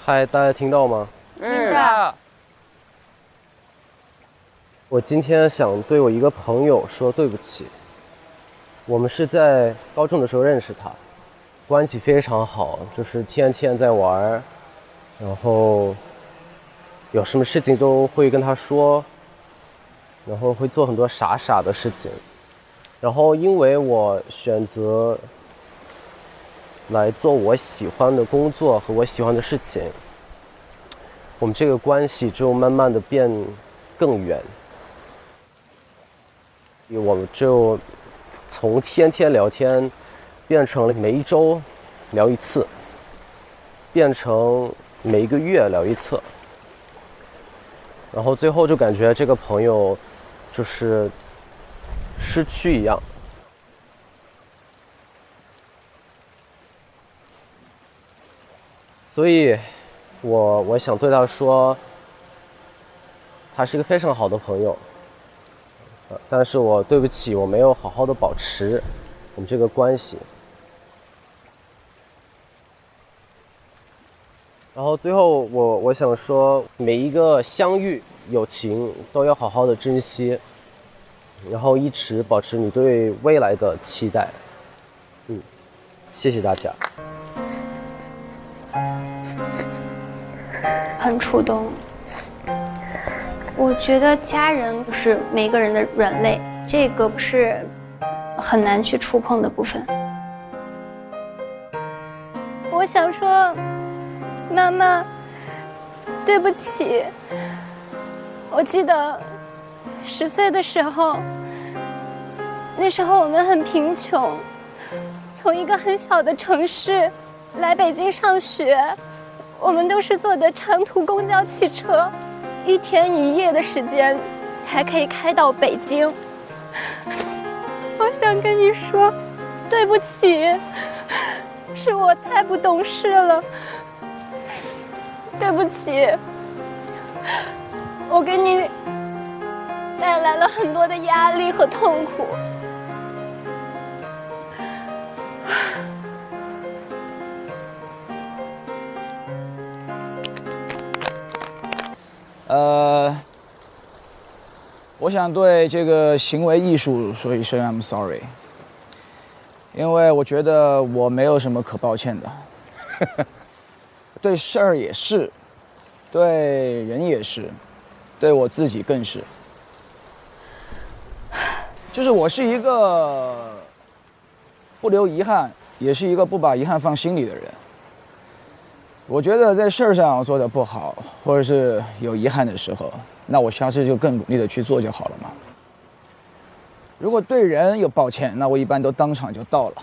嗨，大家听到吗？听到。我今天想对我一个朋友说对不起。我们是在高中的时候认识他，关系非常好，就是天天在玩，然后有什么事情都会跟他说，然后会做很多傻傻的事情。然后因为我选择来做我喜欢的工作和我喜欢的事情，我们这个关系就慢慢的变更远。我们就从天天聊天变成了每一周聊一次，变成每一个月聊一次，然后最后就感觉这个朋友就是失去一样。所以我想对他说，他是一个非常好的朋友，但是我对不起，我没有好好的保持我们这个关系。然后最后我想说，每一个相遇友情都要好好的珍惜，然后一直保持你对未来的期待。谢谢大家。很触动。我觉得家人是每个人的软肋，这个不是很难去触碰的部分。我想说，妈妈，对不起。我记得10岁的时候，那时候我们很贫穷，从一个很小的城市来北京上学，我们都是坐的长途公交汽车，1天1夜的时间才可以开到北京。我想跟你说，对不起，是我太不懂事了，对不起，我给你带来了很多的压力和痛苦。我想对这个行为艺术说一声 I'm sorry， 因为我觉得我没有什么可抱歉的，对事儿也是，对人也是，对我自己更是。就是我是一个不留遗憾，也是一个不把遗憾放心里的人。我觉得在事儿上做得不好，或者是有遗憾的时候，那我下次就更努力的去做就好了嘛。如果对人有抱歉，那我一般都当场就道了。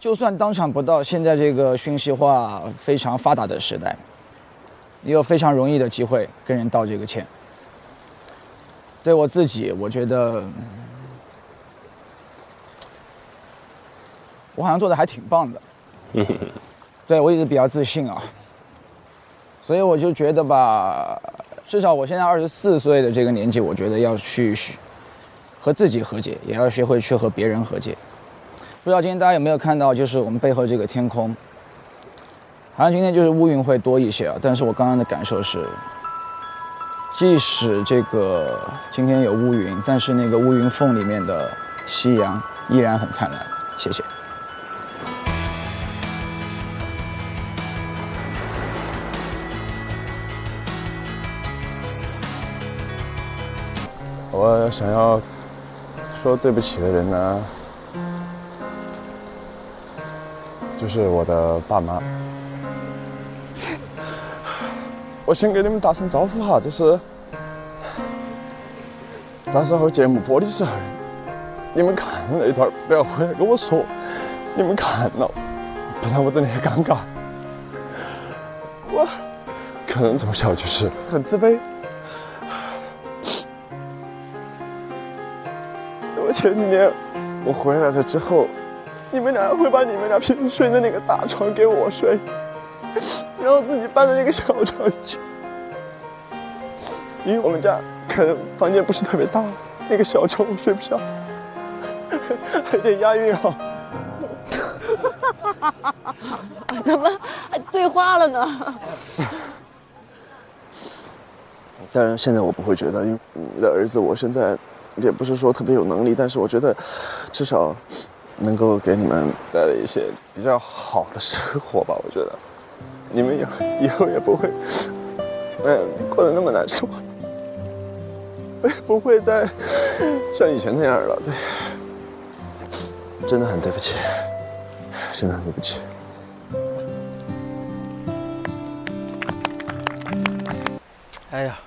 就算当场不到，现在这个讯息化非常发达的时代，也有非常容易的机会跟人道这个歉。对我自己，我觉得我好像做的还挺棒的。对，我一直比较自信啊，所以我就觉得吧，至少我现在24岁的这个年纪，我觉得要去和自己和解，也要学会去和别人和解。不知道今天大家有没有看到，就是我们背后这个天空，好像今天就是乌云会多一些啊，但是我刚刚的感受是，即使这个今天有乌云，但是那个乌云缝里面的夕阳依然很灿烂。谢谢。我想要说对不起的人呢，就是我的爸妈。我先给你们打声招呼哈，就是到时候节目播的时候，你们看那一段不要回来跟我说，你们看了，不然我真的很尴尬。我可能从小就是很自卑。前几年我回来了之后，你们俩会把你们俩平时睡的那个大床给我睡，然后自己搬到那个小床去，因为我们家可能房间不是特别大，那个小床我睡不下，还得押韵啊。怎么最话了呢。当然，现在我不会觉得，因为你的儿子，我现在也不是说特别有能力，但是我觉得至少能够给你们带来一些比较好的生活吧。我觉得你们以后也不会，过得那么难受，我也不会再像以前那样了。对，真的很对不起，真的很对不起。哎呀，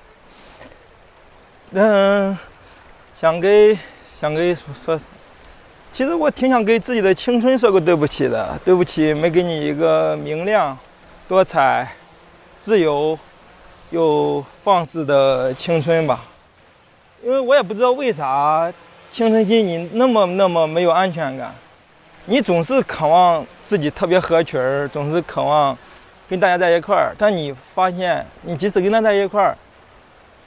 想说，其实我挺想给自己的青春说个对不起的，对不起，没给你一个明亮、多彩、自由又放肆的青春吧。因为我也不知道为啥青春期你那么没有安全感，你总是渴望自己特别合群儿，总是渴望跟大家在一块儿，但你发现你即使跟他在一块儿，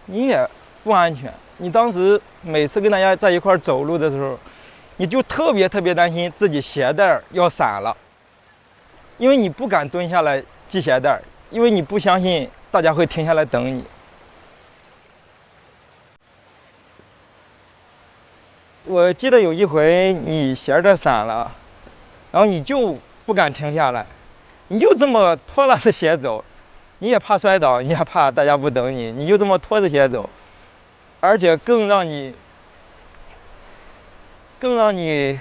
你也不安全。你当时每次跟大家在一块儿走路的时候，你就特别担心自己鞋带要散了，因为你不敢蹲下来系鞋带，因为你不相信大家会停下来等你。我记得有一回你鞋带散了，然后你就不敢停下来，你就这么拖拉着鞋走，你也怕摔倒，你也怕大家不等你，你就这么拖着鞋走，而且更让你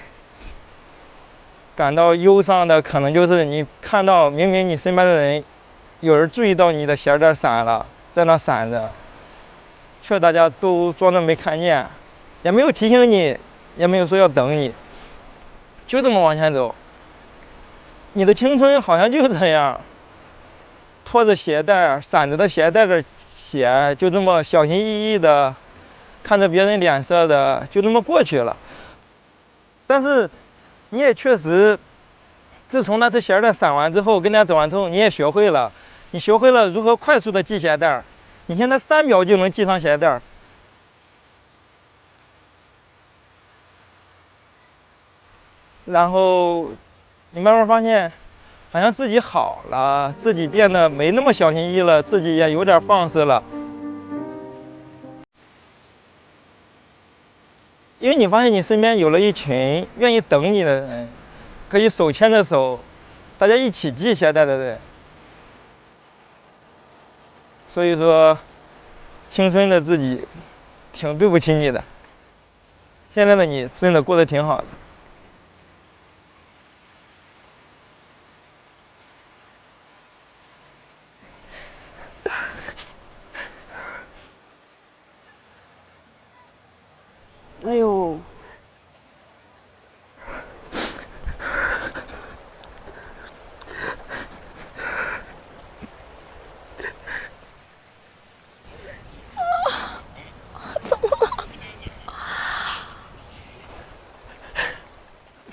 感到忧伤的，可能就是你看到明明你身边的人有人注意到你的鞋带散了，在那散着，却大家都装作没看见，也没有提醒你，也没有说要等你，就这么往前走。你的青春好像就这样，拖着鞋带，散着的鞋带的鞋，就这么小心翼翼的看着别人脸色的，就这么过去了。但是你也确实，自从那次鞋带散完之后，跟大家走完之后，你也学会了，你学会了如何快速的系鞋带，你现在3秒就能系上鞋带。然后你慢慢发现，好像自己好了，自己变得没那么小心翼翼了，自己也有点放肆了。因为你发现你身边有了一群愿意等你的人，可以手牵着手，大家一起系鞋带的人。所以说，青春的自己挺对不起你的。现在的你真的过得挺好的。哎呦，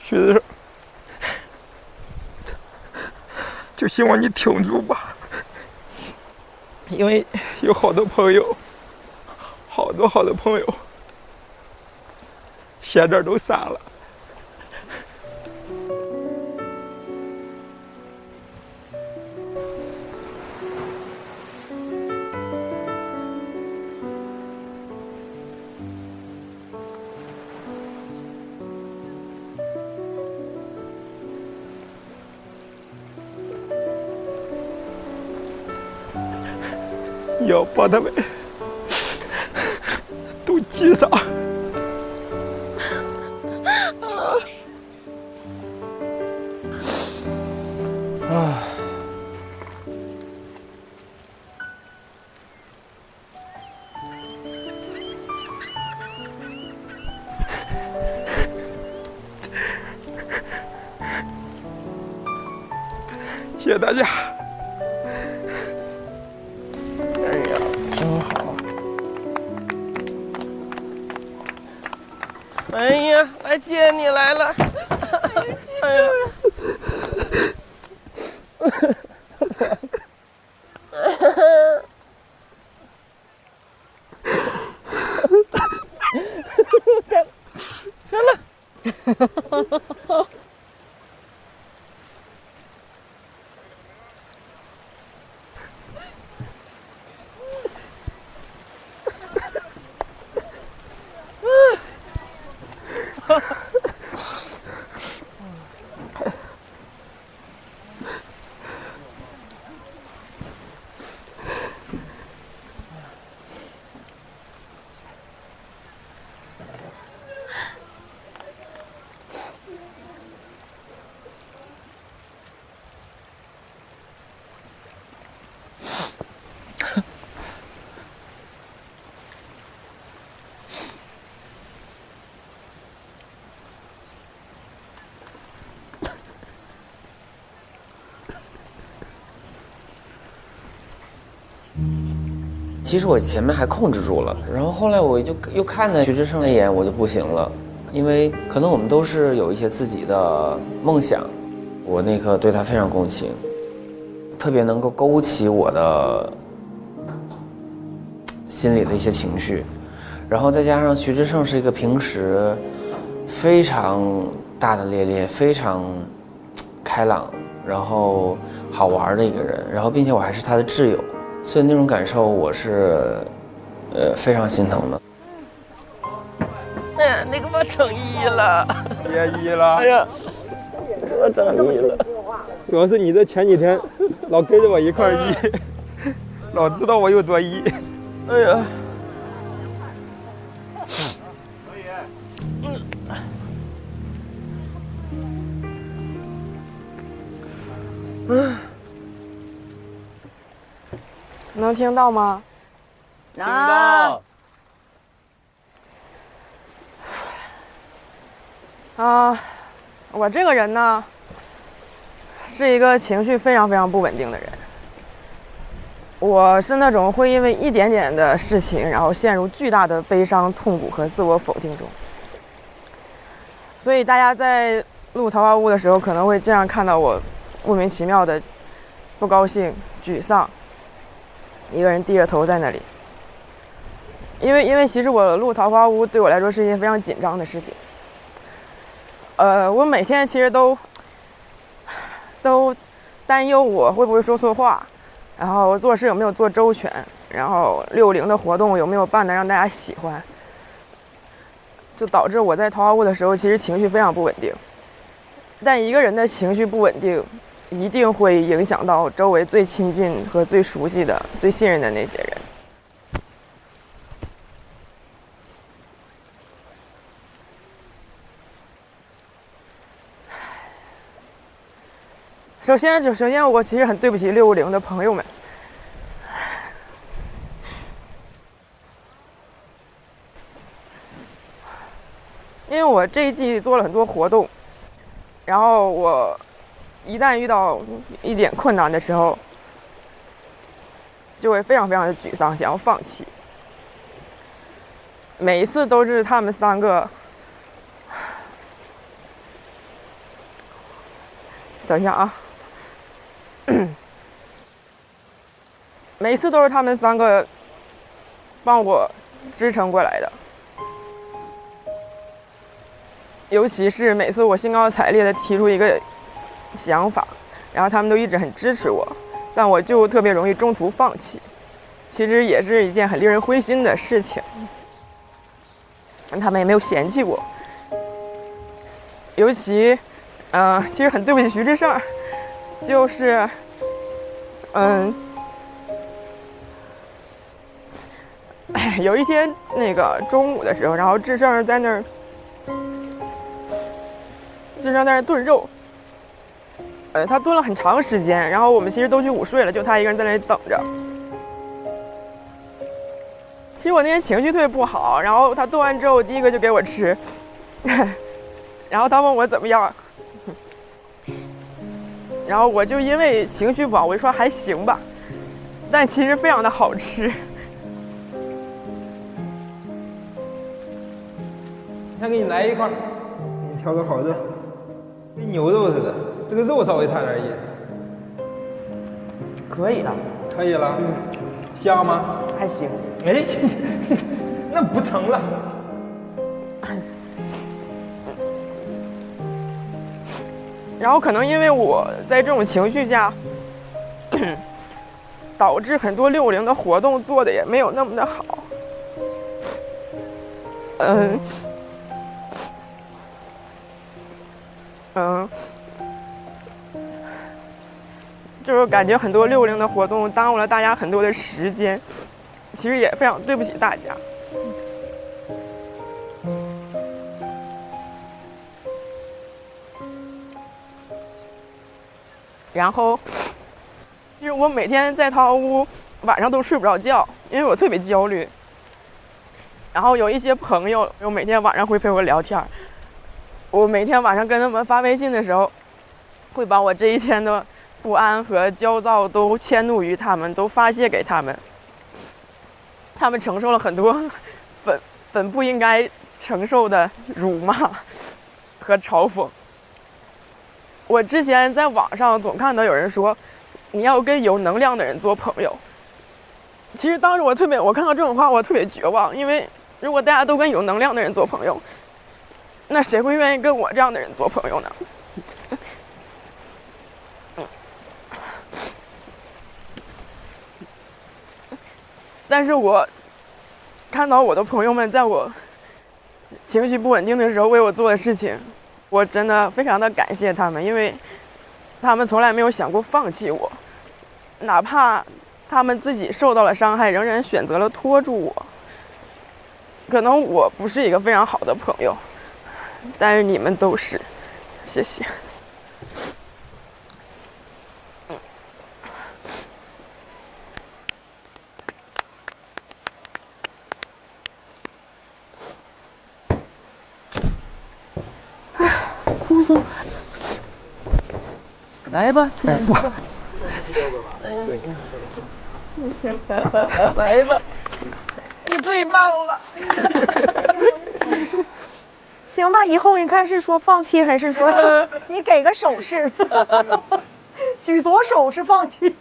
徐子，就希望你挺住吧，因为有好多朋友，好多朋友，鞋带都散了。你要把他们都系上。谢谢大家。哎呀，真好！哎呀，来接你来了！哎呀，行了。其实我前面还控制住了，然后后来我就又看了徐志胜一眼，我就不行了，因为可能我们都是有一些自己的梦想，我那刻对他非常共情，特别能够勾起我的心里的一些情绪，然后再加上徐志胜是一个平时非常大大咧咧、非常开朗，然后好玩的一个人，然后并且我还是他的挚友，所以那种感受我是非常心疼的。哎呀，你给我成一了，别一了。哎呀，我成一了。主要是你这前几天老跟着我一块儿一，老知道我有多一。哎呀。能听到吗？听到。我这个人呢，是一个情绪非常非常不稳定的人。我是那种会因为一点点的事情，然后陷入巨大的悲伤、痛苦和自我否定中。所以大家在录《桃花坞》的时候，可能会经常看到我莫名其妙的不高兴、沮丧，一个人低着头在那里。因为其实我录《桃花坞》对我来说是一件非常紧张的事情。我每天其实都担忧我会不会说错话，然后我做事有没有做周全，然后650的活动有没有办得让大家喜欢，就导致我在桃花坞的时候其实情绪非常不稳定。但一个人的情绪不稳定，一定会影响到周围最亲近和最熟悉的、最信任的那些人。首先，我其实很对不起650的朋友们，因为我这一季做了很多活动，然后我一旦遇到一点困难的时候，就会非常非常的沮丧，想要放弃。每一次都是他们3个，等一下啊。每一次都是他们3个帮我支撑过来的，尤其是每次我兴高采烈的提出一个想法，然后他们都一直很支持我，但我就特别容易中途放弃，其实也是一件很令人灰心的事情。他们也没有嫌弃我，尤其其实很对不起徐志胜，就是有一天那个中午的时候，然后志胜在那儿炖肉，他炖了很长时间，然后我们其实都去午睡了，就他一个人在那里等着。其实我那天情绪特别不好，然后他炖完之后第一个就给我吃，然后他问我怎么样，然后我就因为情绪不好，我就说还行吧，但其实非常的好吃。先给你来一块，给你挑个好肉，跟牛肉似的，这个肉稍微差点意思。可以了。可以了。香吗？还行。哎，那不成了。然后可能因为我在这种情绪下，导致很多650的活动做的也没有那么的好。就是感觉很多650的活动耽误了大家很多的时间，其实也非常对不起大家。然后，就是我每天在桃花坞晚上都睡不着觉，因为我特别焦虑。然后有一些朋友，我每天晚上会陪我聊天。我每天晚上跟他们发微信的时候，会把我这一天的不安和焦躁都迁怒于他们，都发泄给他们。他们承受了很多本不应该承受的辱骂和嘲讽。我之前在网上总看到有人说，你要跟有能量的人做朋友。其实当时我看到这种话，我特别绝望，因为如果大家都跟有能量的人做朋友，那谁会愿意跟我这样的人做朋友呢？但是我看到我的朋友们在我情绪不稳定的时候为我做的事情，我真的非常的感谢他们，因为他们从来没有想过放弃我，哪怕他们自己受到了伤害，仍然选择了拖住我。可能我不是一个非常好的朋友，但是你们都是，谢谢。哭死！来吧，来吧，来吧，你最棒了。行吧，以后你看是说放弃还是说你给个手势？举左手是放弃。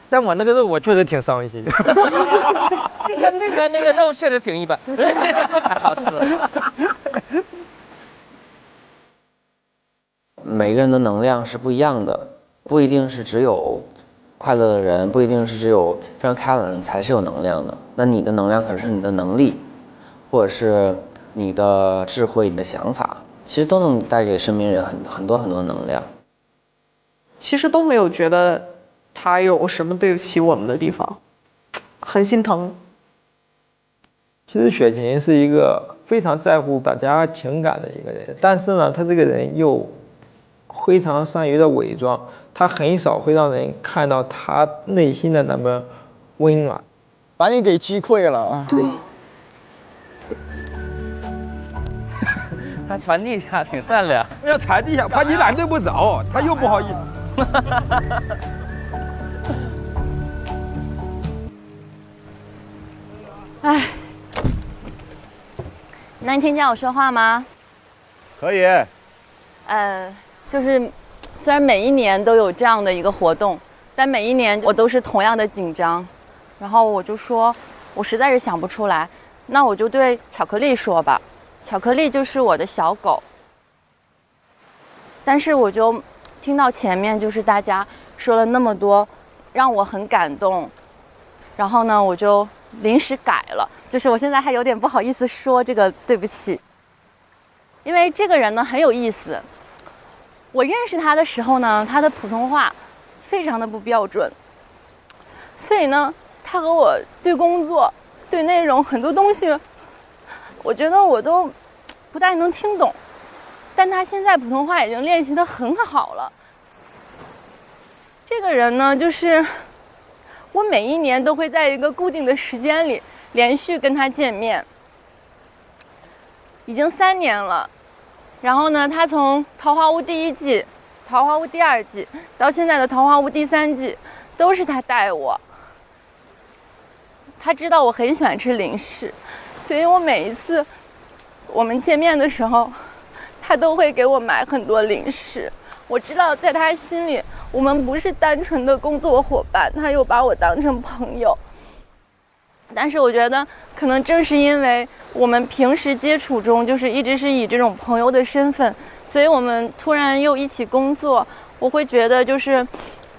但我那个肉我确实挺伤心。这跟那个肉确实挺一般，太好吃了。每个人的能量是不一样的，不一定是只有快乐的人，不一定是只有非常开朗的人才是有能量的。那你的能量可能是你的能力，或者是你的智慧、你的想法，其实都能带给身边人很多能量。其实都没有觉得他有什么对不起我们的地方，很心疼。其实雪琴是一个非常在乎大家情感的一个人，但是呢，他这个人又非常善于的伪装，他很少会让人看到他内心的那么温暖，把你给击溃了啊！对，他传递一下挺善良，要传递一下，怕你拦得不着，他又不好意思。哎，能听见我说话吗？可以。就是虽然每一年都有这样的一个活动，但每一年我都是同样的紧张。然后我就说，我实在是想不出来，那我就对巧克力说吧。巧克力就是我的小狗。但是我就听到前面就是大家说了那么多，让我很感动。然后呢，我就临时改了，就是我现在还有点不好意思说这个对不起，因为这个人呢很有意思。我认识他的时候呢，他的普通话非常的不标准，所以呢，他和我对工作、对内容很多东西，我觉得我都不太能听懂。但他现在普通话已经练习得很好了。这个人呢，就是我每一年都会在一个固定的时间里连续跟他见面，已经3年了。然后呢，他从《桃花坞》第1季、《桃花坞》第2季到现在的《桃花坞》第3季，都是他带我。他知道我很喜欢吃零食，所以我每一次我们见面的时候，他都会给我买很多零食。我知道在他心里，我们不是单纯的工作伙伴，他又把我当成朋友。但是我觉得可能正是因为我们平时接触中就是一直是以这种朋友的身份，所以我们突然又一起工作，我会觉得就是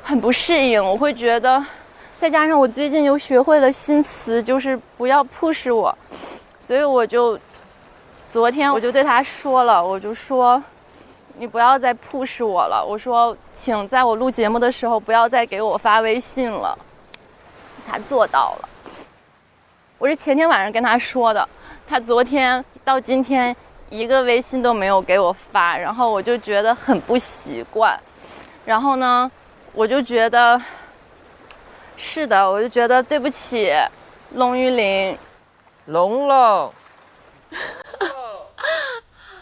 很不适应。我会觉得再加上我最近又学会了新词，就是不要 push 我，所以我就昨天我就对他说了，我就说你不要再 push 我了，我说请在我录节目的时候不要再给我发微信了。他做到了。我是前天晚上跟他说的，他昨天到今天一个微信都没有给我发，然后我就觉得很不习惯。然后呢，我就觉得是的，我就觉得对不起，龙玉林。龙龙。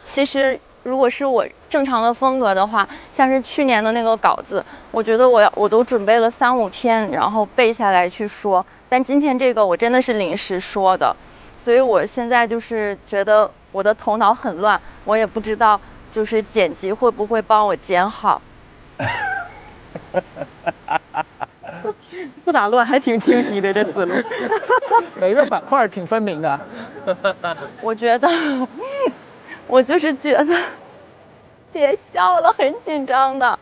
其实如果是我正常的风格的话，像是去年的那个稿子，我觉得我都准备了3-5天，然后背下来去说。但今天这个我真的是临时说的，所以我现在就是觉得我的头脑很乱，我也不知道就是剪辑会不会帮我剪好。不打乱，还挺清晰的这思路。每个板块挺分明的。我觉得，我就是觉得，别笑了，很紧张的。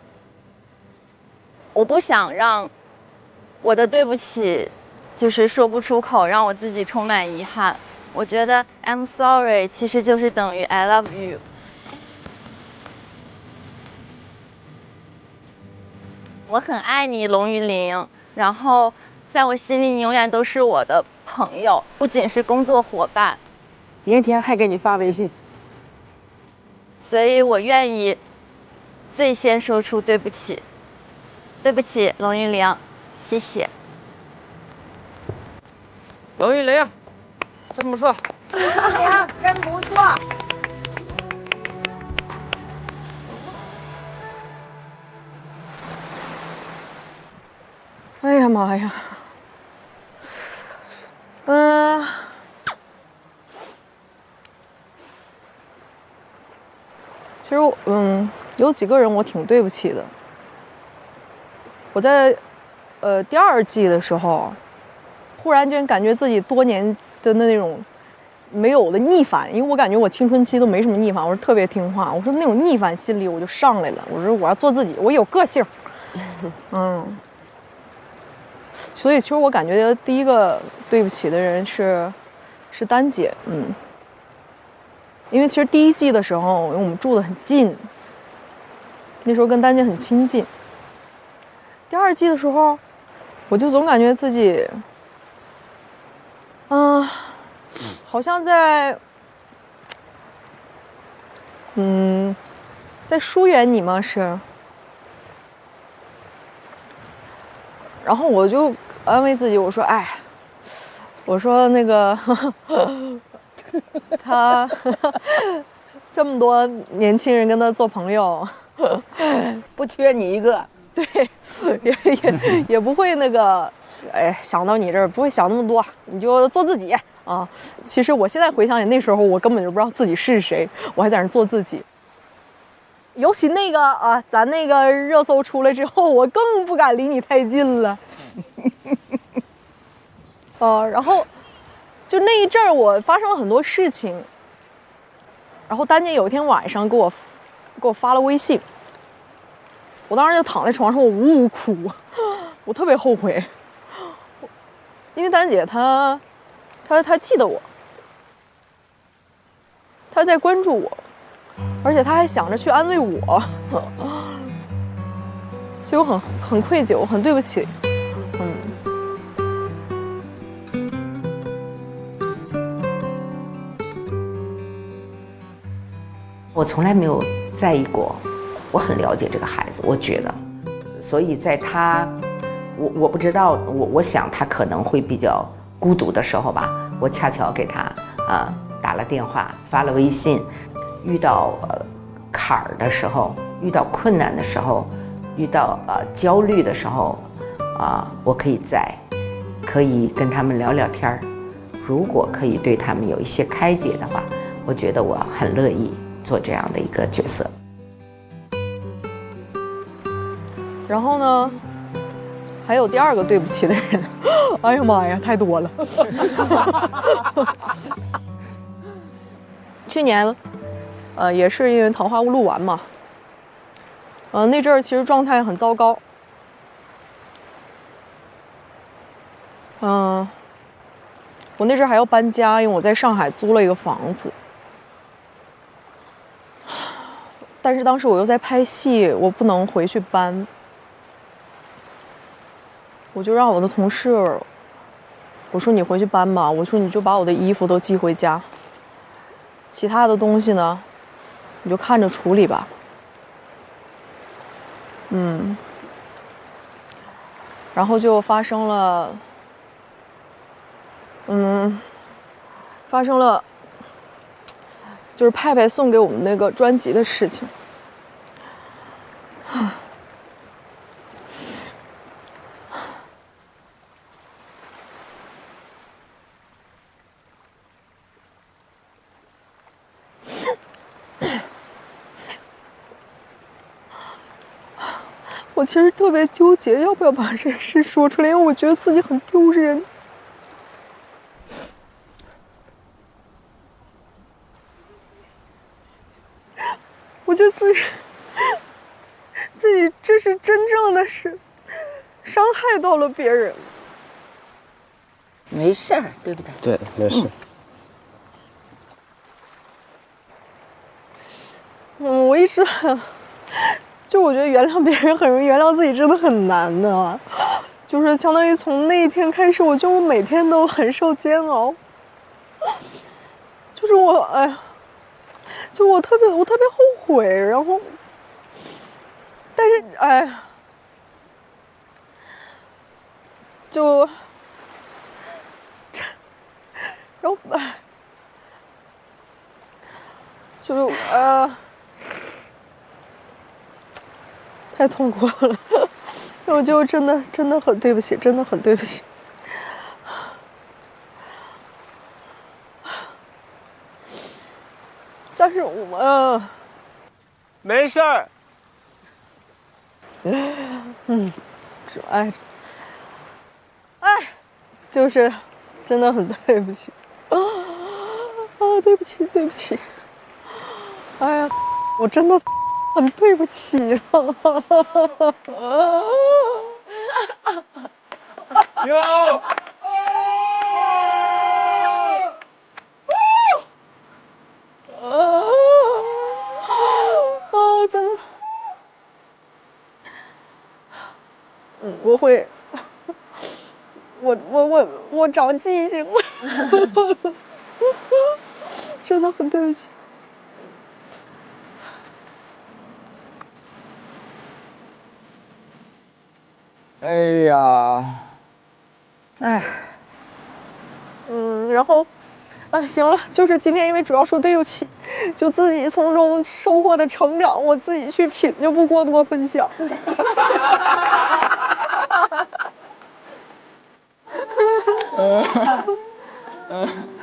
我不想让我的对不起就是说不出口，让我自己充满遗憾。我觉得 I'm sorry 其实就是等于 I love you。我很爱你，龙玉玲。然后，在我心里，你永远都是我的朋友，不仅是工作伙伴。明天还给你发微信。所以我愿意最先说出对不起。对不起，龙玉玲，谢谢。龙玉玲，真不错。真不错。哎呀妈呀！其实有几个人我挺对不起的。我在第2季的时候，忽然间感觉自己多年的那种没有的逆反，因为我感觉我青春期都没什么逆反，我是特别听话。我说那种逆反心理我就上来了，我说我要做自己，我有个性。所以其实我感觉第一个对不起的人是丹姐，因为其实第1季的时候，因为我们住得很近，那时候跟丹姐很亲近。第2季的时候，我就总感觉自己，好像在疏远你吗？是。然后我就安慰自己，我说，哎，我说那个他这么多年轻人跟他做朋友，不缺你一个。对，也不会那个，哎，想到你这儿不会想那么多，你就做自己啊。其实我现在回想起那时候，我根本就不知道自己是谁，我还在那做自己。尤其那个咱那个热搜出来之后，我更不敢离你太近了。然后就那一阵儿，我发生了很多事情。然后丹姐有一天晚上给我发了微信，我当时就躺在床上，我呜呜哭，我特别后悔，因为丹姐她记得我，她在关注我。而且他还想着去安慰我，所以我很愧疚，很对不起。我从来没有在意过，我很了解这个孩子，我觉得，所以在他，我不知道，我想他可能会比较孤独的时候吧，我恰巧给他打了电话，发了微信。遇到坎儿的时候，遇到困难的时候，遇到焦虑的时候，我可以跟他们聊聊天儿。如果可以对他们有一些开解的话，我觉得我很乐意做这样的一个角色。然后呢，还有第2个对不起的人，哎呀妈呀，太多了。去年。也是因为《桃花坞》录完嘛，那阵儿其实状态很糟糕，我那阵儿还要搬家，因为我在上海租了一个房子，但是当时我又在拍戏，我不能回去搬，我就让我的同事，我说你回去搬吧，我说你就把我的衣服都寄回家，其他的东西呢？你就看着处理吧。然后就发生了，就是派派送给我们那个专辑的事情。我其实特别纠结，要不要把这事说出来，因为我觉得自己很丢人。我觉得自己这是真正的是伤害到了别人。没事儿，对不对？对，没事。我一直就我觉得原谅别人很容易，原谅自己真的很难的。就是相当于从那一天开始，我每天都很受煎熬。就是哎呀，就我特别后悔，然后，但是哎呀，然后太痛苦了，我就真的很对不起，真的很对不起。但是没事儿。就是真的很对不起对不起，哎呀，我真的很对不起有。真的，我会，我长记性了，真的很对不起。哎呀，然后，行了，就是今天因为主要说对不起，就自己从中收获的成长，我自己去品，就不过多分享。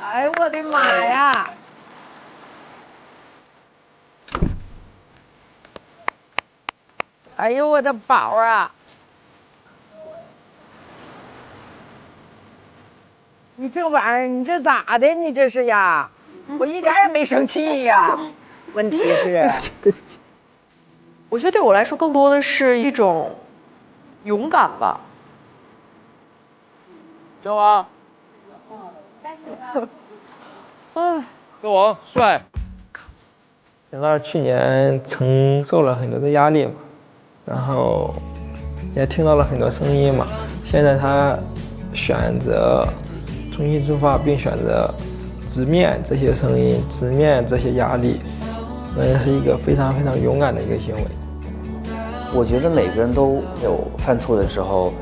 哎呦我的妈呀！哎呦我的宝啊！你这玩意儿，你这咋的？你这是呀？我一点也没生气呀。问题是，对不起。我觉得对我来说，更多的是一种勇敢吧。小王。小王帅。小浪去年承受了很多的压力嘛，然后也听到了很多声音嘛。现在他选择重新出发，并选择直面这些声音，直面这些压力，也是一个非常非常勇敢的一个行为。我觉得每个人都有犯错的时候，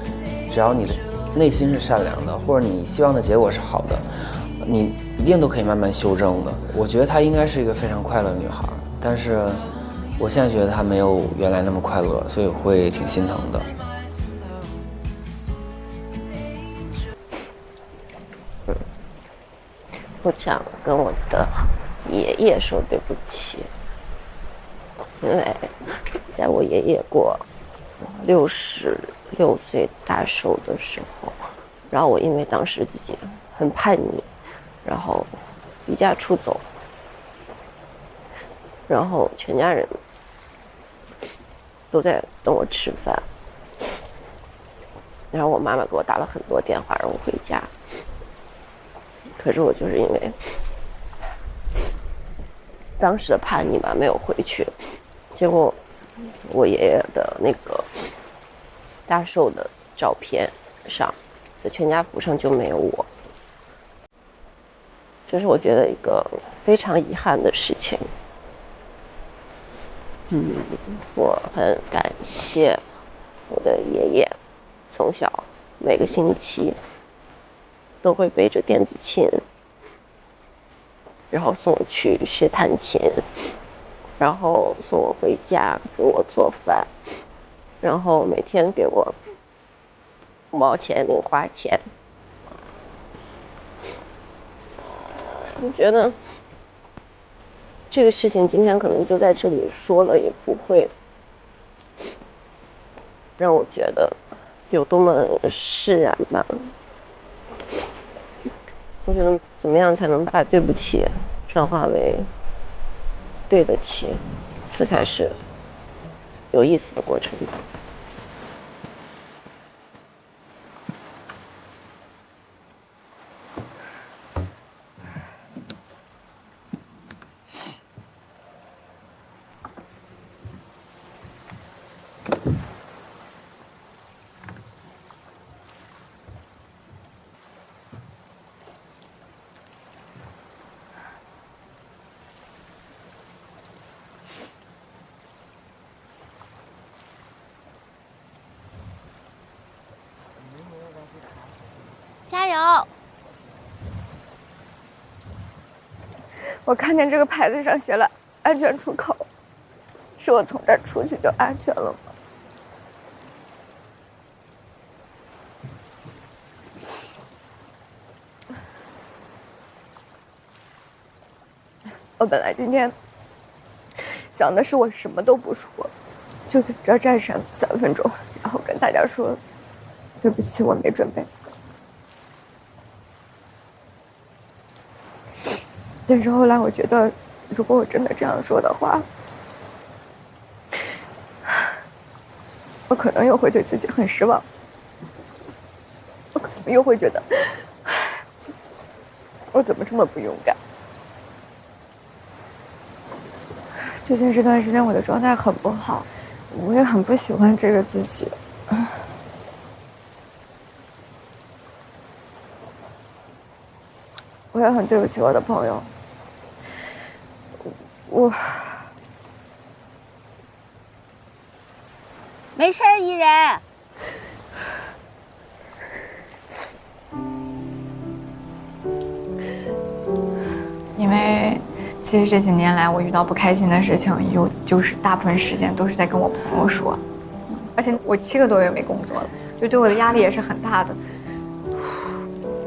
只要你的内心是善良的，或者你希望的结果是好的，你一定都可以慢慢修正的。我觉得她应该是一个非常快乐的女孩，但是我现在觉得她没有原来那么快乐，所以会挺心疼的。我想跟我的爷爷说对不起，因为在我爷爷过66岁大寿的时候，然后我因为当时自己很叛逆，然后离家出走，然后全家人都在等我吃饭，然后我妈妈给我打了很多电话让我回家，可是我就是因为当时的叛逆吧，没有回去，结果我爷爷的那个大寿的照片上，在全家福上就没有我，这是我觉得一个非常遗憾的事情。我很感谢我的爷爷，从小每个星期都会背着电子琴，然后送我去学弹琴，然后送我回家给我做饭，然后每天给我5毛钱零花钱。我觉得这个事情今天可能就在这里说了，也不会让我觉得有多么释然吧。我觉得怎么样才能把对不起转化为对得起，这才是有意思的过程吧。加油！我看见这个牌子上写了“安全出口”，是我从这儿出去就安全了吗？我本来今天想的是我什么都不说，就在这儿站上3分钟，然后跟大家说对不起，我没准备。但是后来我觉得，如果我真的这样说的话，我可能又会对自己很失望，我可能又会觉得，我怎么这么不勇敢？最近这段时间我的状态很不好，我也很不喜欢这个自己。我也很对不起我的朋友，我没事儿，依然。因为其实这几年来，我遇到不开心的事情，就是大部分时间都是在跟我朋友说，而且我7个多月没工作了，就对我的压力也是很大的。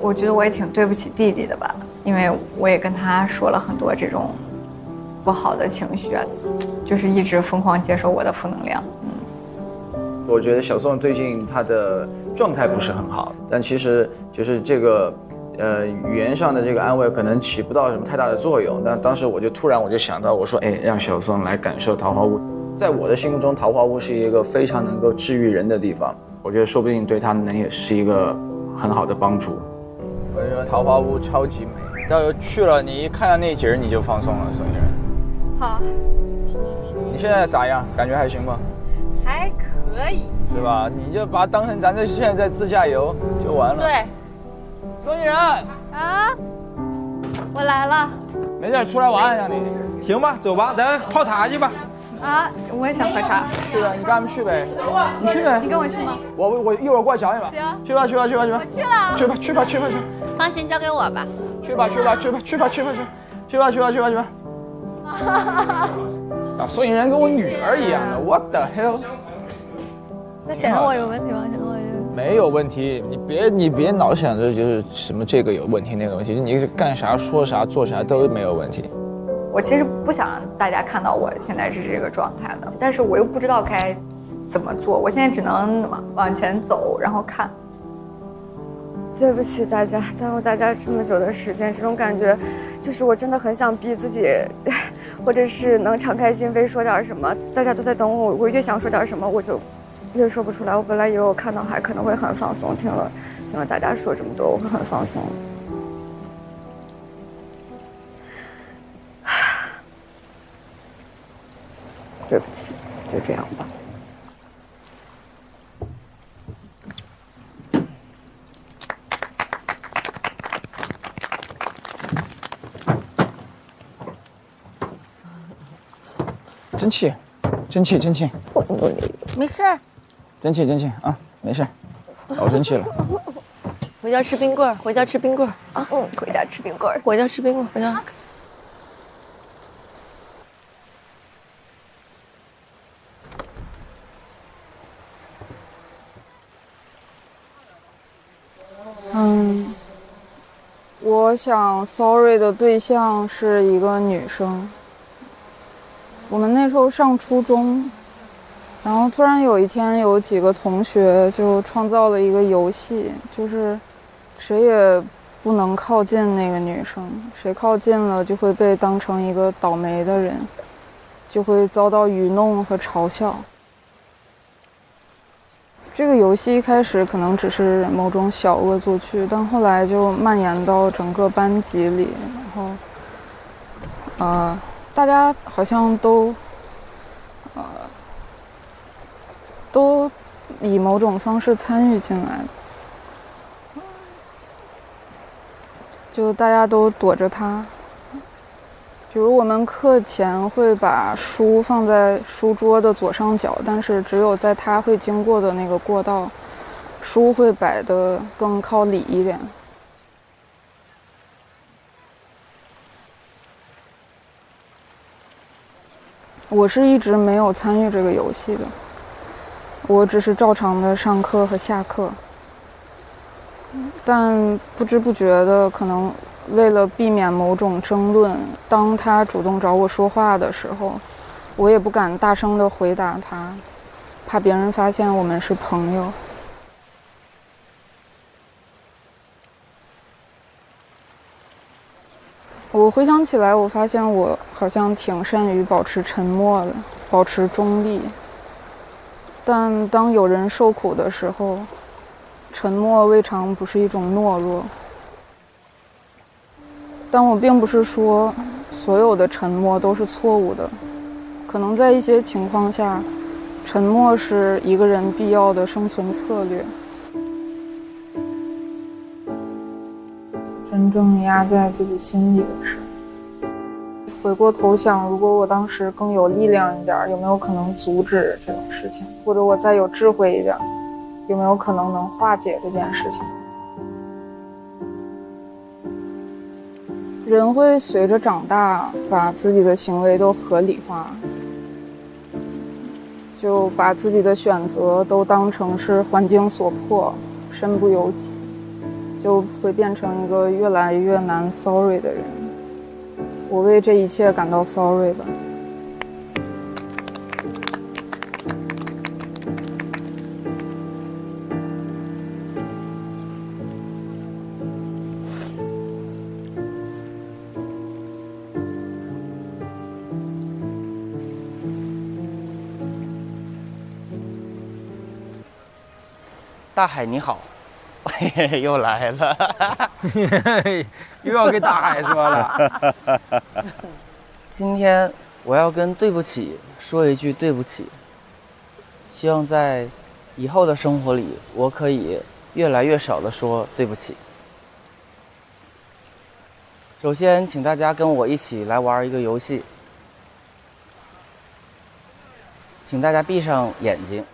我觉得我也挺对不起弟弟的吧，因为我也跟他说了很多这种不好的情绪啊，就是一直疯狂接受我的负能量。我觉得小宋最近他的状态不是很好，但其实就是这个语言上的这个安慰可能起不到什么太大的作用。但当时我就突然想到，我说，哎，让小宋来感受桃花坞。在我的心目中，桃花坞是一个非常能够治愈人的地方。我觉得说不定对他们也是一个很好的帮助。我跟你说，桃花坞超级美，到时候去了，你一看到那景你就放松了，宋依然。好。你现在咋样？感觉还行吗？还可以。是吧？你就把它当成咱这现在在自驾游就完了。对。宋依然。啊，我来了。没事，出来玩一下你。行吧，走吧，咱泡茶去吧。啊，我也想喝茶。去啊，你跟他们去呗。你去呗。你跟我去吗？我一会儿过来找你吧。行。去吧。我去了。去吧。放心，交给我吧。去吧。啊，宋依然跟我女儿一样的，我的 hell。那显得我有问题吗？没有问题，你别老想着就是什么这个有问题那个问题，你干啥说啥做啥都没有问题。我其实不想让大家看到我现在是这个状态的，但是我又不知道该怎么做，我现在只能往前走，然后看。对不起大家，耽误大家这么久的时间，这种感觉，就是我真的很想逼自己，或者是能敞开心扉说点什么，大家都在等我，我越想说点什么，我就越说不出来。我本来以为我看到海可能会很放松，听了大家说这么多，我会很放松。对不起，就这样吧。争气。没事。争气啊，没事，老争气了。回家吃冰棍儿啊！回家吃冰棍儿，回家。我想 sorry 的对象是一个女生。我们那时候上初中，然后突然有一天，有几个同学就创造了一个游戏，就是谁也不能靠近那个女生，谁靠近了就会被当成一个倒霉的人，就会遭到愚弄和嘲笑。这个游戏一开始可能只是某种小恶作剧，但后来就蔓延到整个班级里，然后，大家好像都以某种方式参与进来，就大家都躲着他。比如我们课前会把书放在书桌的左上角，但是只有在他会经过的那个过道，书会摆得更靠里一点。我是一直没有参与这个游戏的，我只是照常的上课和下课，但不知不觉的可能为了避免某种争论，当他主动找我说话的时候，我也不敢大声地回答他，怕别人发现我们是朋友。我回想起来，我发现我好像挺善于保持沉默的，保持中立。但当有人受苦的时候，沉默未尝不是一种懦弱。但我并不是说所有的沉默都是错误的，可能在一些情况下，沉默是一个人必要的生存策略。真正压在自己心里的事，回过头想，如果我当时更有力量一点，有没有可能阻止这种事情？或者我再有智慧一点，有没有可能能化解这件事情？人会随着长大，把自己的行为都合理化，就把自己的选择都当成是环境所迫，身不由己，就会变成一个越来越难 sorry 的人。我为这一切感到 sorry 吧。大海你好，又来了，又要给大海说了。今天我要跟对不起说一句对不起，希望在以后的生活里，我可以越来越少的说对不起。首先，请大家跟我一起来玩一个游戏，请大家闭上眼睛。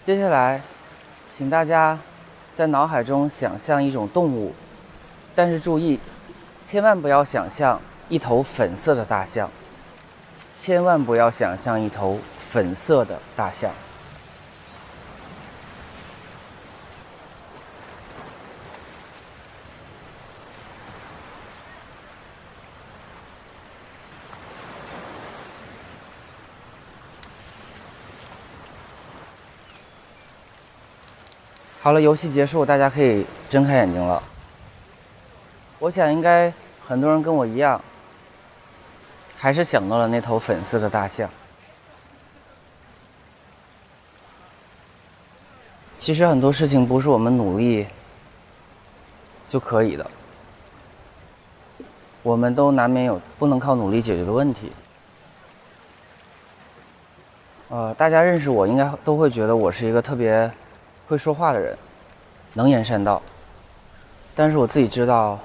接下来，请大家在脑海中想象一种动物，但是注意，千万不要想象一头粉色的大象，千万不要想象一头粉色的大象。好了，游戏结束，大家可以睁开眼睛了。我想应该很多人跟我一样，还是想到了那头粉色的大象。其实很多事情不是我们努力就可以的，我们都难免有不能靠努力解决的问题。大家认识我应该都会觉得我是一个特别会说话的人，能言善道。但是我自己知道，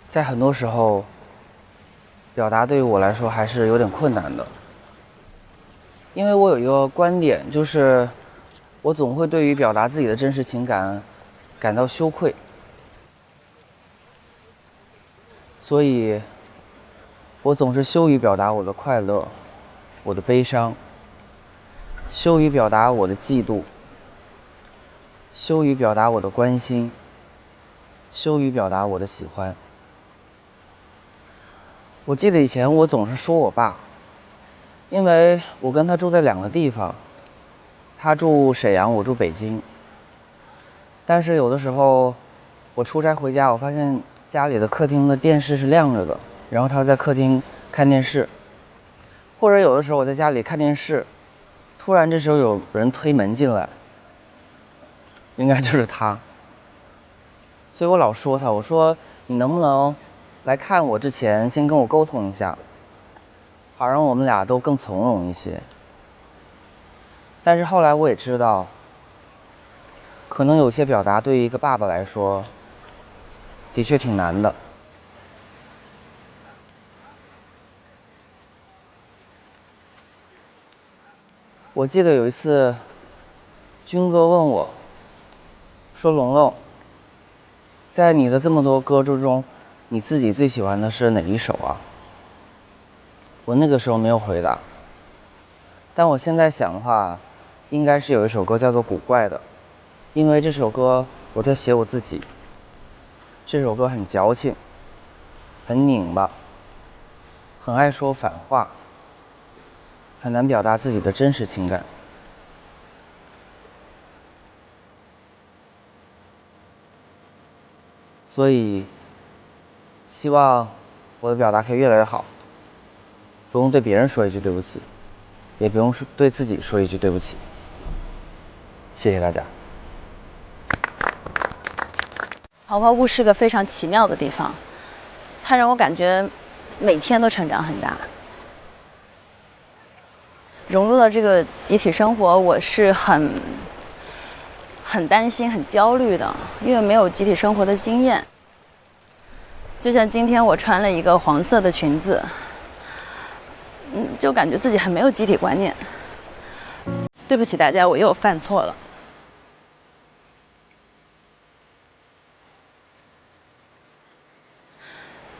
在很多时候，表达对于我来说还是有点困难的。因为我有一个观点，就是我总会对于表达自己的真实情感感到羞愧，所以我总是羞于表达我的快乐，我的悲伤，羞于表达我的嫉妒，羞于表达我的关心，羞于表达我的喜欢。我记得以前我总是说我爸，因为我跟他住在2个地方，他住沈阳，我住北京。但是有的时候我出差回家，我发现家里的客厅的电视是亮着的，然后他在客厅看电视，或者有的时候我在家里看电视，突然这时候有人推门进来，应该就是他。所以我老说他，我说你能不能来看我之前先跟我沟通一下，好让我们俩都更从容一些。但是后来我也知道，可能有些表达对于一个爸爸来说的确挺难的。我记得有一次军哥问我说，龙龙，在你的这么多歌之中，你自己最喜欢的是哪一首啊？我那个时候没有回答，但我现在想的话，应该是有一首歌叫做《古怪》的，因为这首歌我在写我自己。这首歌很矫情，很拧巴，很爱说反话，很难表达自己的真实情感。所以希望我的表达可以越来越好，不用对别人说一句对不起，也不用对自己说一句对不起。谢谢大家。桃花坞是个非常奇妙的地方，它让我感觉每天都成长很大。融入了这个集体生活，我是很担心、很焦虑的，因为没有集体生活的经验。就像今天我穿了一个黄色的裙子，就感觉自己很没有集体观念。对不起大家，我又犯错了。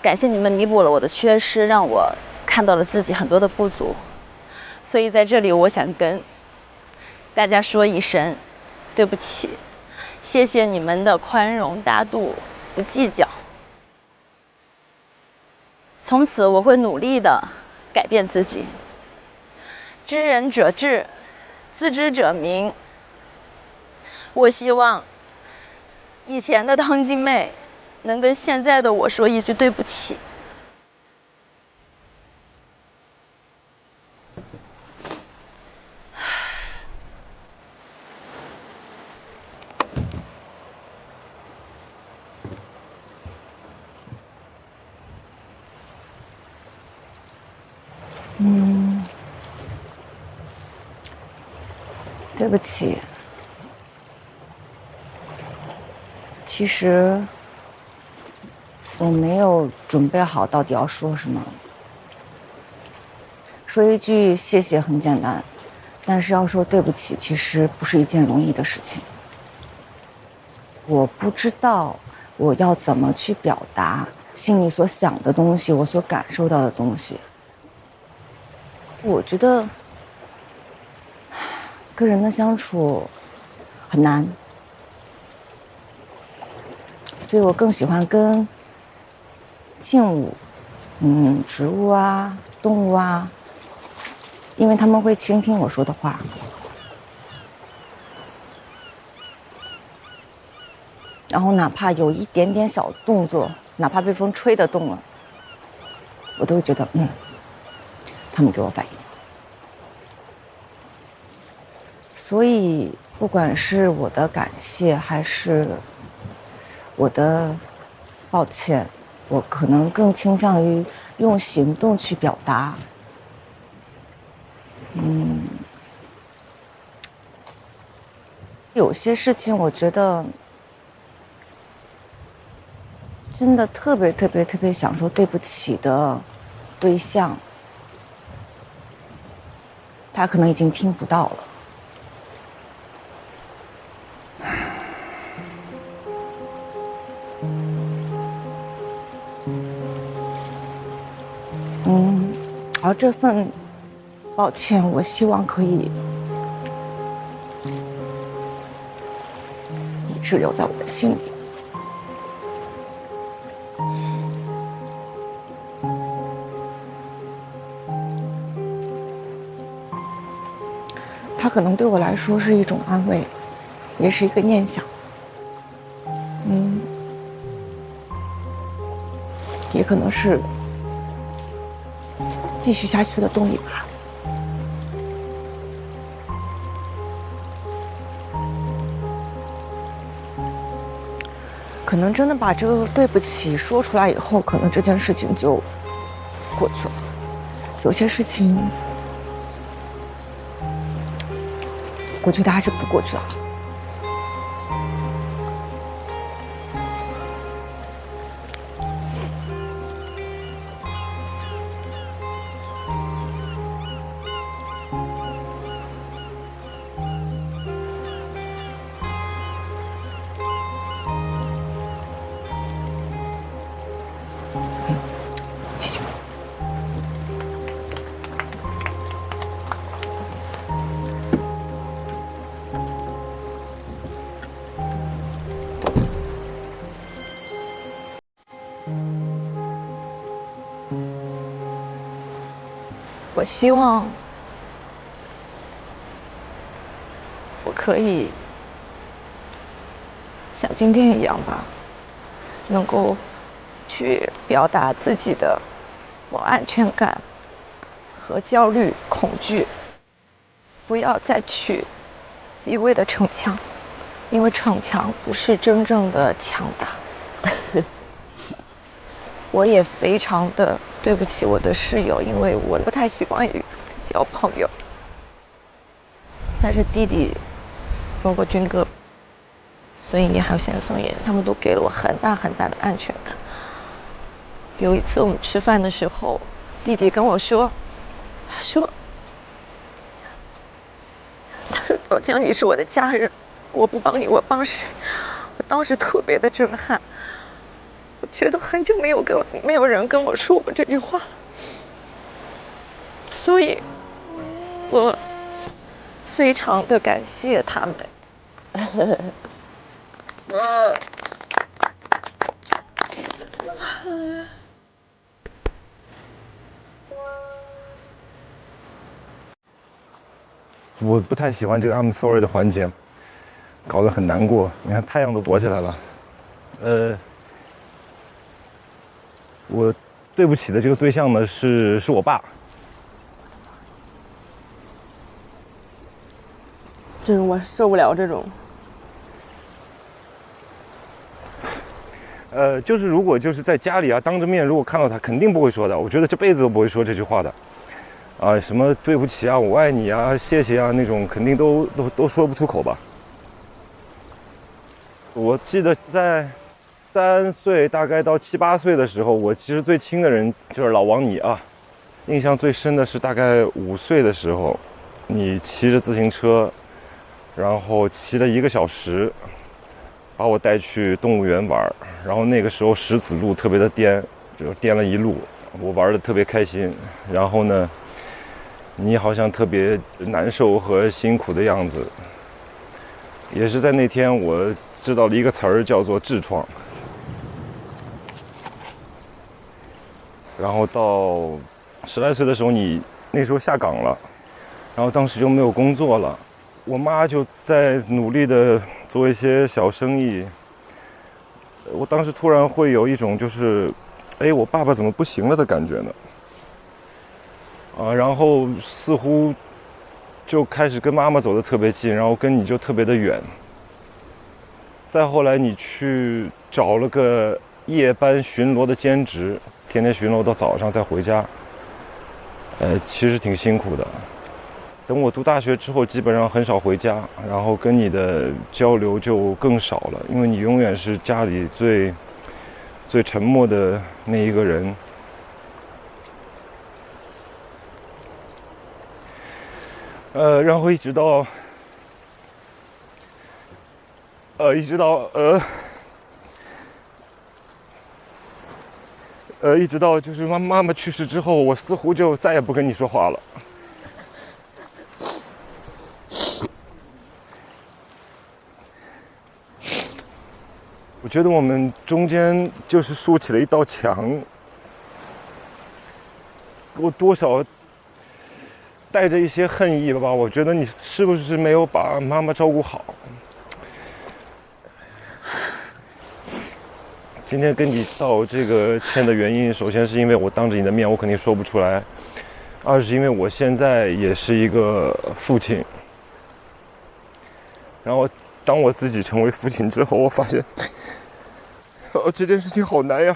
感谢你们弥补了我的缺失，让我看到了自己很多的不足。所以在这里，我想跟大家说一声对不起，谢谢你们的宽容大度、不计较。从此我会努力的改变自己。知人者智，自知者明。我希望以前的汤金妹能跟现在的我说一句对不起。对不起。其实我没有准备好到底要说什么。说一句谢谢很简单，但是要说对不起，其实不是一件容易的事情。我不知道我要怎么去表达心里所想的东西，我所感受到的东西。我觉得跟人的相处很难，所以我更喜欢跟静物，植物啊、动物啊，因为他们会倾听我说的话。然后哪怕有一点点小动作，哪怕被风吹得动了，我都会觉得他们给我反应。所以不管是我的感谢还是我的抱歉，我可能更倾向于用行动去表达。有些事情我觉得真的特别想说对不起的对象，他可能已经听不到了。而这份抱歉，我希望可以一直留在我的心里。它可能对我来说是一种安慰，也是一个念想。也可能是继续下去的动力吧。可能真的把这个对不起说出来以后，可能这件事情就过去了。有些事情，我觉得还是不过去了。我希望我可以像今天一样吧，能够去表达自己的不安全感和焦虑、恐惧，不要再去一味的逞强，因为逞强不是真正的强大。我也非常的对不起我的室友，因为我不太习惯于交朋友。但是弟弟，包括军哥、孙莹莹还有现在宋妍，他们都给了我很大很大的安全感。有一次我们吃饭的时候，弟弟跟我说，他说老姜，你是我的家人，我不帮你，我帮谁？我当时特别的震撼。我觉得很久没有人跟我说过这句话，所以我非常的感谢他们。我不太喜欢这个 I'm sorry 的环节，搞得很难过。你看太阳都躲起来了。我对不起的这个对象呢是我爸。这种我受不了这种。就是如果就是在家里啊，当着面如果看到他，肯定不会说的。我觉得这辈子都不会说这句话的。什么对不起啊，我爱你啊，谢谢啊，那种肯定都说不出口吧。我记得在3岁大概到7、8岁的时候，我其实最亲的人就是老王你啊。印象最深的是大概5岁的时候，你骑着自行车，然后骑了1个小时，把我带去动物园玩。然后那个时候石子路特别的颠，就颠了一路，我玩的特别开心。然后呢，你好像特别难受和辛苦的样子。也是在那天我知道了一个词儿，叫做痔疮。然后到10来岁的时候，你那时候下岗了，然后当时就没有工作了，我妈就在努力的做一些小生意。我当时突然会有一种就是，我爸爸怎么不行了的感觉呢？然后似乎就开始跟妈妈走得特别近，然后跟你就特别的远。再后来你去找了个夜班巡逻的兼职，天天巡逻到早上再回家，其实挺辛苦的。等我读大学之后，基本上很少回家，然后跟你的交流就更少了，因为你永远是家里最沉默的那一个人。然后一直到就是妈妈去世之后，我似乎就再也不跟你说话了。我觉得我们中间就是竖起了一道墙，我多少带着一些恨意吧。我觉得你是不是没有把妈妈照顾好？今天跟你道这个歉的原因，首先是因为我当着你的面，我肯定说不出来；二是因为我现在也是一个父亲。然后，当我自己成为父亲之后，我发现，这件事情好难呀。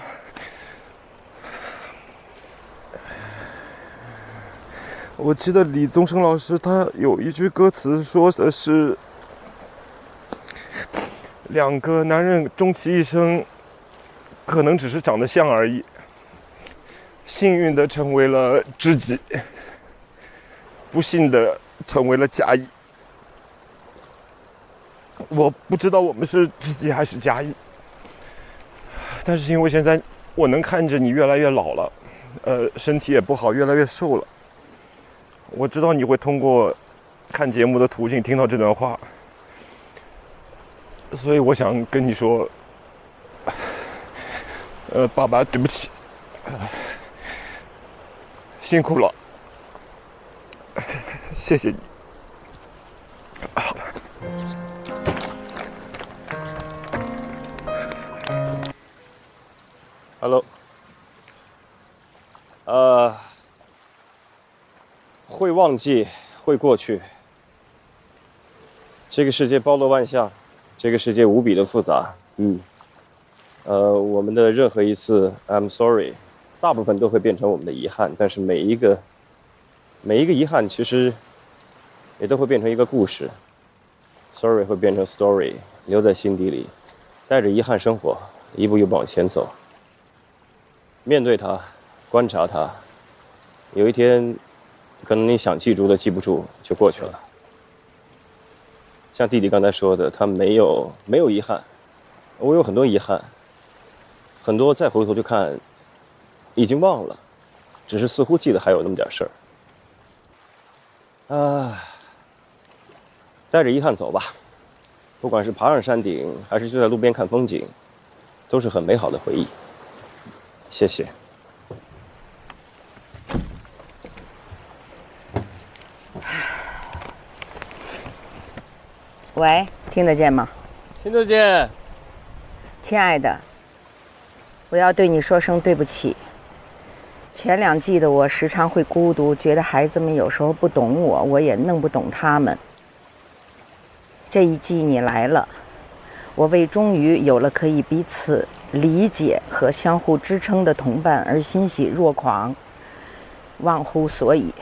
我记得李宗盛老师他有一句歌词说的是，2个男人终其一生，可能只是长得像而已，幸运的成为了知己，不幸的成为了甲乙。我不知道我们是知己还是甲乙，但是因为现在我能看着你越来越老了，身体也不好，越来越瘦了。我知道你会通过看节目的途径听到这段话，所以我想跟你说，爸爸，对不起，辛苦了，谢谢你。Hello， 会忘记，会过去。这个世界包罗万象，这个世界无比的复杂。我们的任何一次 I'm sorry， 大部分都会变成我们的遗憾，但是每一个遗憾其实也都会变成一个故事。Sorry 会变成 story， 留在心底里，带着遗憾生活，一步一步往前走。面对它，观察它，有一天，可能你想记住的记不住，就过去了。像弟弟刚才说的，他没有遗憾，我有很多遗憾，很多再回头去看，已经忘了，只是似乎记得还有那么点事儿。带着遗憾走吧，不管是爬上山顶，还是就在路边看风景，都是很美好的回忆。谢谢。喂，听得见吗？听得见。亲爱的，我要对你说声对不起。前2季的我时常会孤独，觉得孩子们有时候不懂我，我也弄不懂他们。这一季你来了，我为终于有了可以彼此理解和相互支撑的同伴而欣喜若狂，忘乎所以，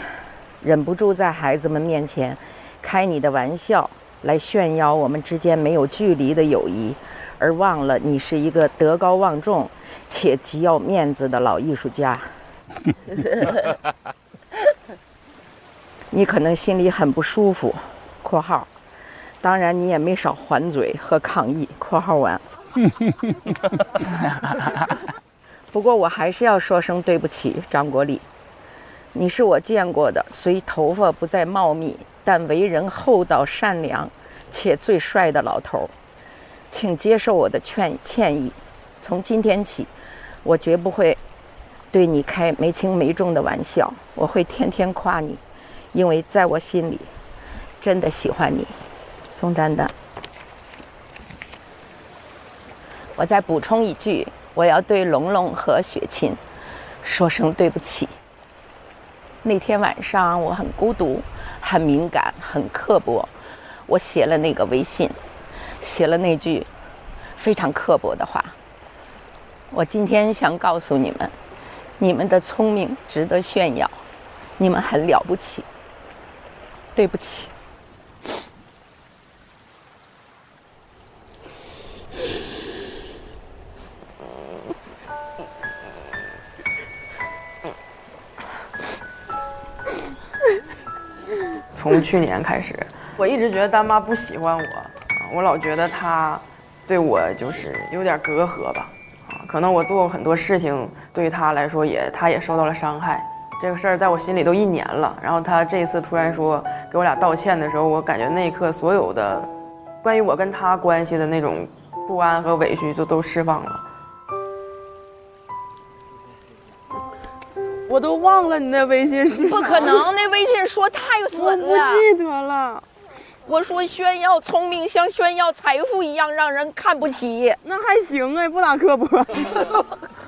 忍不住在孩子们面前开你的玩笑，来炫耀我们之间没有距离的友谊，而忘了你是一个德高望重且极要面子的老艺术家。你可能心里很不舒服（括号），当然你也没少还嘴和抗议（括号完）。不过我还是要说声对不起，张国立，你是我见过的虽头发不再茂密，但为人厚道善良且最帅的老头，请接受我的歉意。从今天起，我绝不会对你开没轻没重的玩笑，我会天天夸你，因为在我心里真的喜欢你。宋丹丹。我再补充一句，我要对龙龙和雪琴说声对不起。那天晚上我很孤独，很敏感，很刻薄，我写了那个微信，写了那句非常刻薄的话。我今天想告诉你们，你们的聪明值得炫耀，你们很了不起。对不起。从去年开始，我一直觉得丹妈不喜欢我，我老觉得她对我就是有点隔阂吧，可能我做过很多事情，对她来说她也受到了伤害。这个事儿在我心里都1年了，然后她这次突然说给我俩道歉的时候，我感觉那一刻所有的关于我跟她关系的那种不安和委屈就都释放了。我都忘了你那微信是啥。不可能，那微信说太损了。我不记得了。我说炫耀聪明像炫耀财富一样让人看不起。那还行哎，不咋刻薄。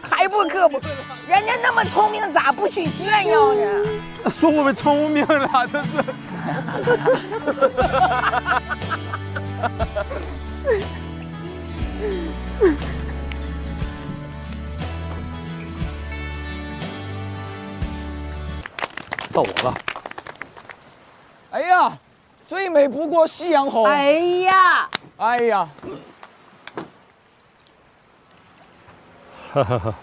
还不刻薄，人家那么聪明，咋不许炫耀呢？说我们聪明了，这是。到我了。哎呀，最美不过夕阳红。哎呀，哎呀，哈哈哈。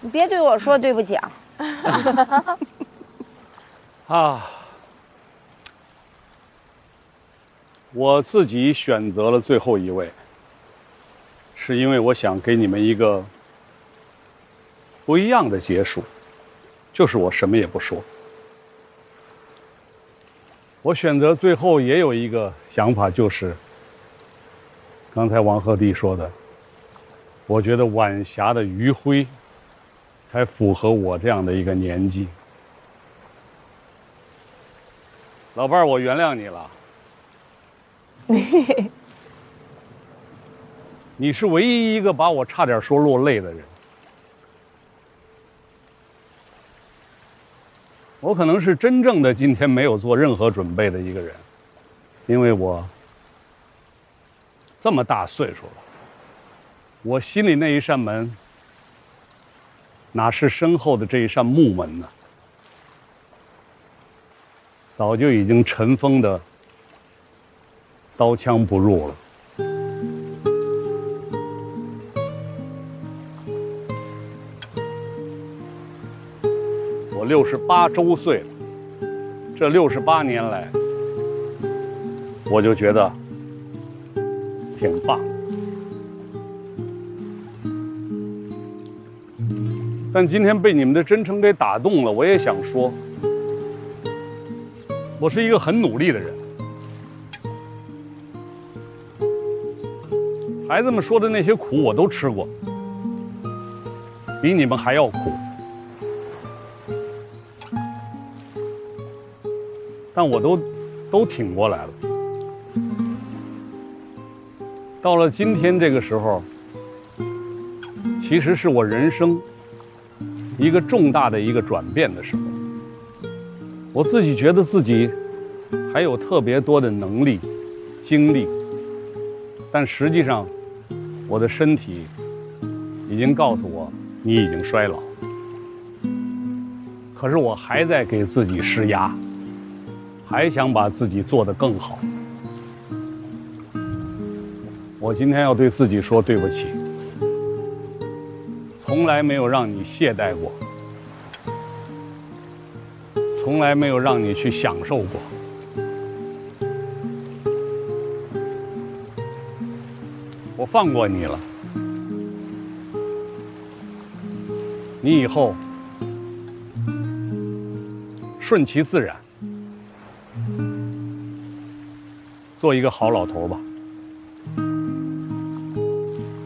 你别对我说对不起啊。啊，我自己选择了最后一位，是因为我想给你们一个不一样的结束，就是我什么也不说。我选择最后也有一个想法，就是刚才王鹤棣说的，我觉得晚霞的余晖才符合我这样的一个年纪。老伴儿，我原谅你了。你是唯一一个把我差点说落泪的人。我可能是真正的今天没有做任何准备的一个人，因为我这么大岁数了，我心里那一扇门，哪是身后的这一扇木门呢？早就已经尘封的刀枪不入了。我68周岁了，这68年来，我就觉得挺棒。但今天被你们的真诚给打动了，我也想说，我是一个很努力的人。孩子们说的那些苦我都吃过，比你们还要苦。但我都挺过来了。到了今天这个时候，其实是我人生一个重大的一个转变的时候。我自己觉得自己还有特别多的能力、精力，但实际上，我的身体已经告诉我，你已经衰老。可是我还在给自己施压。还想把自己做得更好。我今天要对自己说对不起，从来没有让你懈怠过，从来没有让你去享受过。我放过你了，你以后顺其自然。做一个好老头吧。